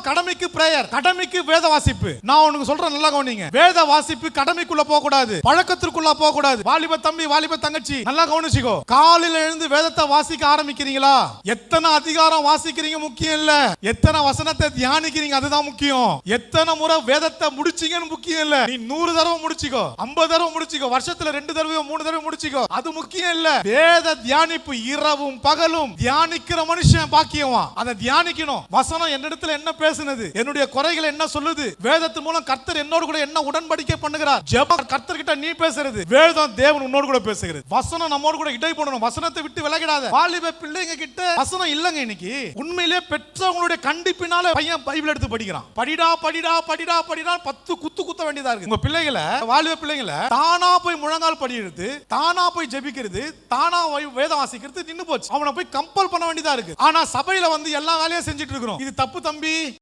கடமைக்கு பிரேயர், கடமைக்கு வேத வாசிப்பு. நான் உனக்கு சொல்றேன், நல்லா கவனிங்க. வேத வாசிப்பு கடமைக்குள்ள போக கூடாது, பழக்கத்திற்குள்ள போக கூடாது. வாலிப தம்பி, வாலிப தங்கச்சி, நல்லா கவனிச்சுக்கோ. காலையில எழுந்து வேதத்தை வாசிக்க ஆரம்பிக்கிறீங்களா? எத்தனை அதிகாரம் வாசிக்கிறீங்க முக்கியம் இல்ல, எத்தனை வசனத்தை தியானிக்கிறீங்க அதுதான் முக்கியம். எத்தனை முறை வேதத்தை முடிச்சீங்கன்னு முக்கியம் இல்ல. நீ 100 தடவை முடிச்சுக்கோ, 50 தடவை முடிச்சுக்கோ, வருஷத்துல 2 தடவையோ 3 தடவை முடிச்சுக்கோ, அது முக்கியம் இல்ல. வேத தியானிப்பு இரவும் பகலும் தியானிக்கிற மனுஷன் பாக்கியவான். அதை தியானிக்கணும். வசனம் என்னிடத்துல என்ன பேசுனது, என்னுடைய குறைகளை என்ன சொல்லுது, வேதத்தின் மூலம் கர்த்தர் என்னோடு கூட என்ன உடன்படிக்கை பண்ணுகிறார். ஜெபம் கர்த்தர் கிட்ட நீ பேசுறது, வேதம் தேவன் உன்னோடு கூட பேசுகிறது. வசனம் நம்மோடு கூட இடை போடணும். வசனத்தை விட்டு விலகிடாத. வாலிப பிள்ளைங்க கிட்ட வசனம் இல்லங்க இன்னைக்கு. உண்மையிலே பெற்றவங்களுடைய கண்டிப்பினால பையன் பைபிள் எடுத்து படிக்கிறான். படிடா படிடா படிடா படிடா 10 குத்த வேண்டியதா இருக்கு. உங்க பிள்ளைகளை, வாலிப பிள்ளைங்களை தானா போய் முழங்கால் படிக்கிறது, தானா போய் ஜெபிக்கிறது, தானா வேதம் வாசிக்கிறது நின்னு போச்சு. அவனை போய் கம்பல் பண்ண வேண்டியதா இருக்கு. ஆனா சபையில வந்து எல்லா வேலையும் செஞ்சுட்டு இருக்கிறோம். இது தப்பு தம்பி.